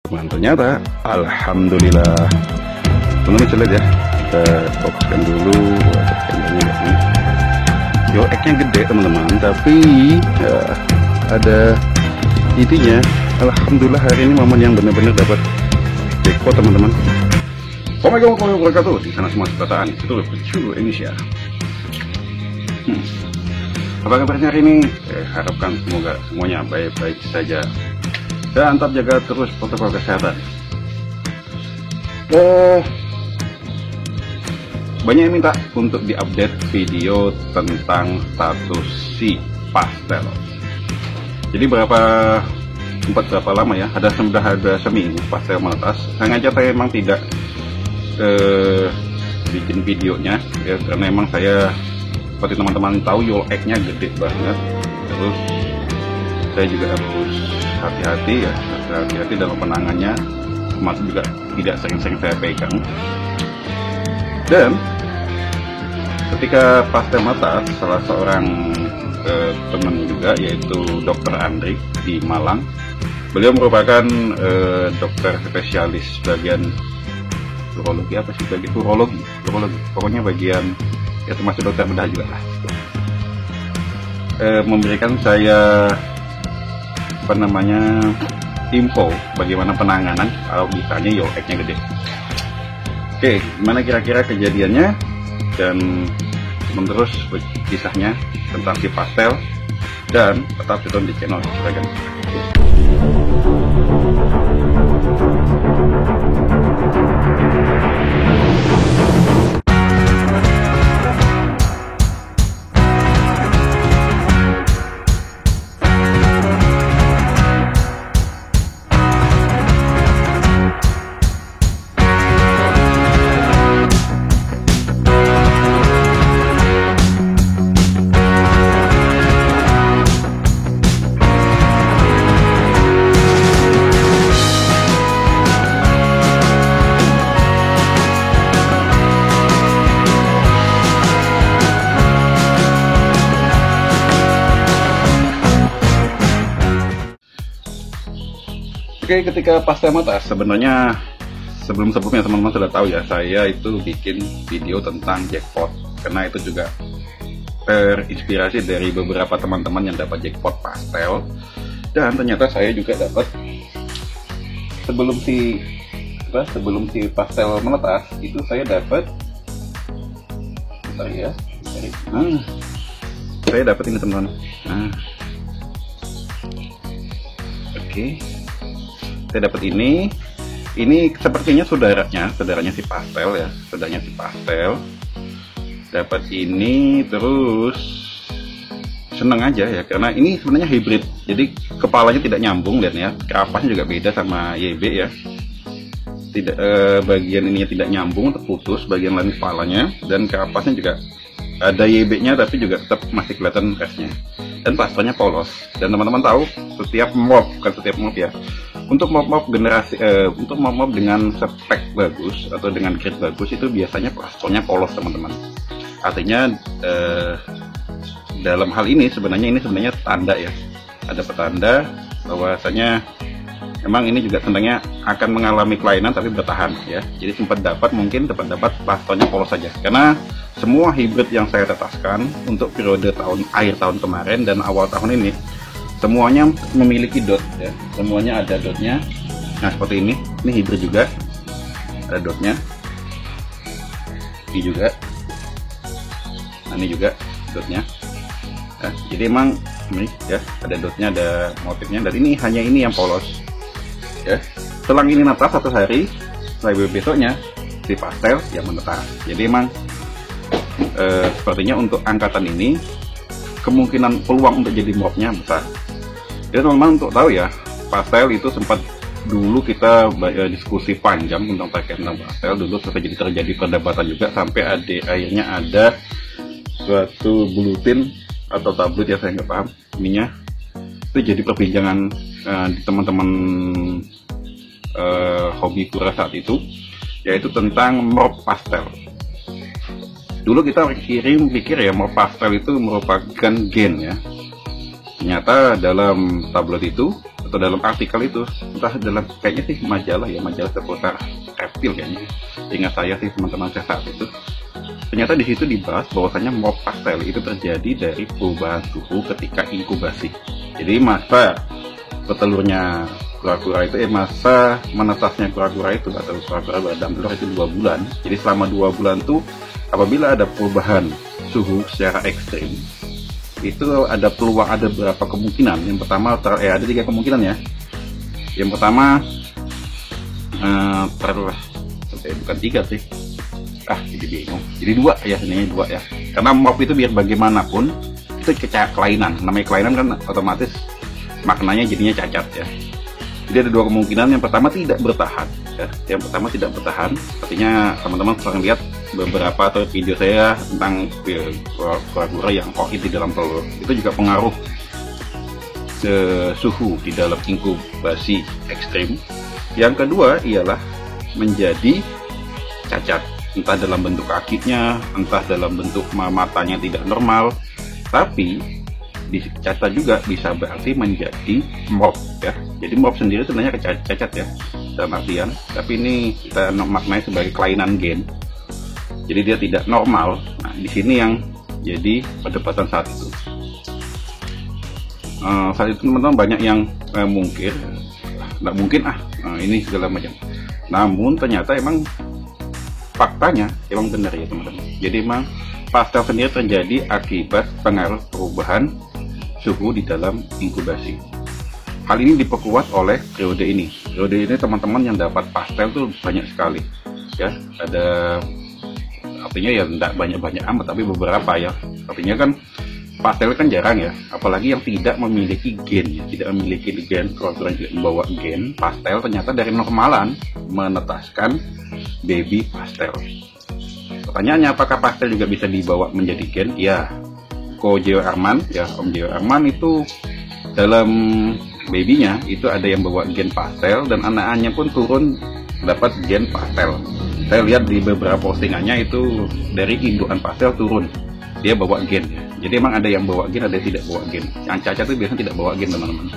teman, ternyata alhamdulillah. Teman-teman bisa lihat ya, kita fokuskan dulu. Yo X-nya gede teman-teman, tapi ya, ada intinya. Alhamdulillah hari ini momen yang benar-benar dapat jackpot teman-teman. Assalamualaikum warahmatullahi wabarakatuh. Di sana semua perasaan itu seluruh Indonesia. Apa kabarnya hari ini? Harapkan semoga semuanya baik-baik saja dan tetap jaga terus protokol kesehatan. Banyak yang minta untuk diupdate video tentang status si pastel. Jadi berapa lama ya? Sudah ada seminggu pastel menetas. Sengaja saya memang tidak bikin videonya ya, karena memang saya seperti teman-teman tahu YOLX-nya gede banget. Terus saya juga harus hati-hati ya, hati-hati dalam penangannya, termasuk juga tidak sering-sering saya pegang. Dan ketika pastel menetas, salah seorang teman juga yaitu Dr. Andri di Malang, beliau merupakan dokter spesialis bagian urologi, urologi pokoknya bagian ya, termasuk dokter bedah juga lah. Memberikan saya info bagaimana penanganan kalau misalnya YOLX-nya gede. Oke, gimana kira-kira kejadiannya dan terus kisahnya tentang si pastel, dan tetap tonton di channel Juragan. Oke, ketika pastel menetas, sebenarnya sebelumnya teman-teman sudah tahu ya, saya itu bikin video tentang jackpot, karena itu juga terinspirasi dari beberapa teman-teman yang dapat jackpot pastel. Dan ternyata saya juga dapat sebelum si pastel menetas itu saya dapat saya dapat ini teman-teman. Oke. Saya dapat ini sepertinya saudaranya si pastel ya, saudaranya si pastel dapat ini, terus seneng aja ya, karena ini sebenarnya hybrid, jadi kepalanya tidak nyambung dan ya, kerapasnya juga beda sama YB ya, tidak bagian ininya tidak nyambung, terputus bagian lain kepalanya, dan kerapasnya juga ada YB-nya tapi juga tetap masih kelihatan resnya, dan pastelnya polos. Dan teman-teman tahu setiap mop ya, untuk mop generasi untuk mop dengan spek bagus atau dengan grade bagus itu biasanya plasternya polos teman-teman. Artinya dalam hal ini sebenarnya tanda ya, ada petanda bahwasanya memang ini juga tandanya akan mengalami kelainan tapi bertahan ya. Jadi sempat dapat plasternya polos saja, karena semua hybrid yang saya tetaskan untuk periode akhir tahun kemarin dan awal tahun ini semuanya memiliki dot ya, semuanya ada dotnya. Nah seperti ini hybrid juga ada dotnya, ini juga, nah ini juga dotnya ya. Jadi emang ini ya ada dotnya, ada motifnya, dan ini hanya ini yang polos ya. Selang ini netas satu hari, setelah besoknya si pastel yang menetas. Jadi emang sepertinya untuk angkatan ini kemungkinan peluang untuk jadi mopnya besar. Jadi teman-teman untuk tahu ya, pastel itu sempat dulu kita diskusi panjang tentang pastel, dulu terjadi perdebatan juga sampai akhirnya ada suatu buletin atau tabloid ya, saya nggak paham ininya, itu jadi perbincangan di teman-teman hobi pura saat itu, yaitu tentang mop pastel. Dulu kita pikir ya mop pastel itu merupakan gen ya. Ternyata dalam tabloid itu atau dalam artikel itu, entah dalam kayaknya sih majalah seputar reptil kayaknya. Seingat saya sih teman-teman saya saat itu, ternyata di situ dibahas bahwasanya morph pastel itu terjadi dari perubahan suhu ketika inkubasi. Jadi masa bertelurnya kura-kura itu, masa menetasnya kura-kura itu atau kura-kura beradam telur itu 2 bulan. Jadi selama 2 bulan tuh apabila ada perubahan suhu secara ekstrim, itu ada peluang, ada beberapa kemungkinan. Yang pertama ada 3 kemungkinan ya. Yang pertama bukan 3 sih, jadi bingung. Jadi 2 ya, sebenarnya 2 ya. Karena morph itu biar bagaimanapun itu kelainan. Namanya kelainan kan otomatis maknanya jadinya cacat ya. Jadi ada 2 kemungkinan. Yang pertama tidak bertahan ya. Yang pertama tidak bertahan, artinya teman-teman pernah lihat beberapa atau video saya tentang kura-kura yang kohit di dalam telur, itu juga pengaruh ke suhu di dalam inkubasi ekstrim. Yang kedua ialah menjadi cacat, entah dalam bentuk kakinya, entah dalam bentuk matanya tidak normal. Tapi cacat juga bisa berarti menjadi morph ya. Jadi morph sendiri sebenarnya cacat ya dalam artian, tapi ini kita maknai sebagai kelainan gen. Jadi dia tidak normal. Nah, di sini yang jadi perdebatan saat itu. Saat itu teman-teman banyak yang mungkin nggak mungkin ini segala macam. Namun ternyata emang faktanya emang benar ya teman-teman. Jadi emang pastel sendiri terjadi akibat pengaruh perubahan suhu di dalam inkubasi. Hal ini diperkuat oleh periode ini. Periode ini teman-teman yang dapat pastel tuh banyak sekali ya. Ada, artinya ya tidak banyak-banyak amat, tapi beberapa ya. Artinya kan pastel kan jarang ya, apalagi yang tidak memiliki gen ya. Tidak memiliki gen, kalau tidak membawa gen pastel, ternyata dari normalan menetaskan baby pastel. Pertanyaannya, apakah pastel juga bisa dibawa menjadi gen? Ya, Ko Geo Arman ya, Om Geo Arman itu dalam babynya itu ada yang bawa gen pastel, dan anak-anaknya pun turun dapat gen pastel. Saya lihat di beberapa postingannya itu dari indukan pastel turun dia bawa gen ya. Jadi emang ada yang bawa gen, ada yang tidak bawa gen. Yang cacat itu biasanya tidak bawa gen teman-teman,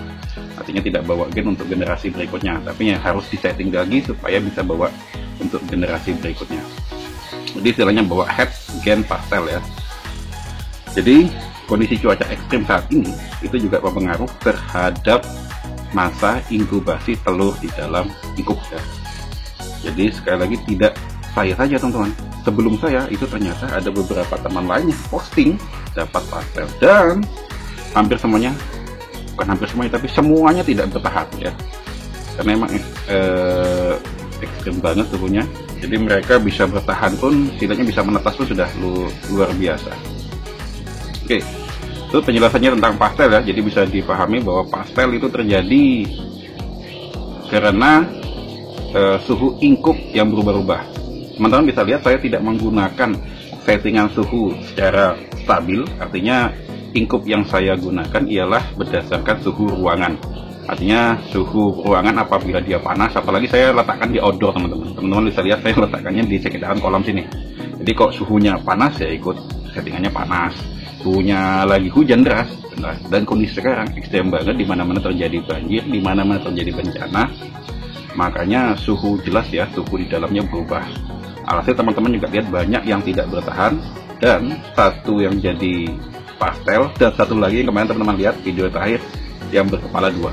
artinya tidak bawa gen untuk generasi berikutnya, tapi ya harus disetting lagi supaya bisa bawa untuk generasi berikutnya. Jadi istilahnya bawa head gen pastel ya. Jadi kondisi cuaca ekstrim saat ini itu juga berpengaruh terhadap masa inkubasi telur di dalam inkub ya. Jadi sekali lagi tidak saya saja teman-teman, sebelum saya itu ternyata ada beberapa teman lainnya posting dapat pastel, dan hampir semuanya, bukan hampir semuanya tapi semuanya tidak bertahan ya, karena emang ekstrim banget suhunya. Jadi mereka bisa bertahan pun, setidaknya bisa menetas pun sudah luar biasa. Oke, itu penjelasannya tentang pastel ya. Jadi bisa dipahami bahwa pastel itu terjadi karena suhu inkub yang berubah-ubah. Teman-teman bisa lihat saya tidak menggunakan settingan suhu secara stabil, artinya inkub yang saya gunakan ialah berdasarkan suhu ruangan. Artinya suhu ruangan apabila dia panas, apalagi saya letakkan di outdoor teman-teman. Teman-teman bisa lihat saya letakkannya di sekitaran kolam sini. Jadi kok suhunya panas ya ikut settingannya panas. Suhunya lagi hujan deras, dan kondisi sekarang ekstrem banget, di mana-mana terjadi banjir, di mana-mana terjadi bencana. Makanya suhu jelas ya, suhu di dalamnya berubah. Alhasil teman-teman juga lihat banyak yang tidak bertahan, dan satu yang jadi pastel, dan satu lagi yang kemarin teman-teman lihat video terakhir yang berkepala 2.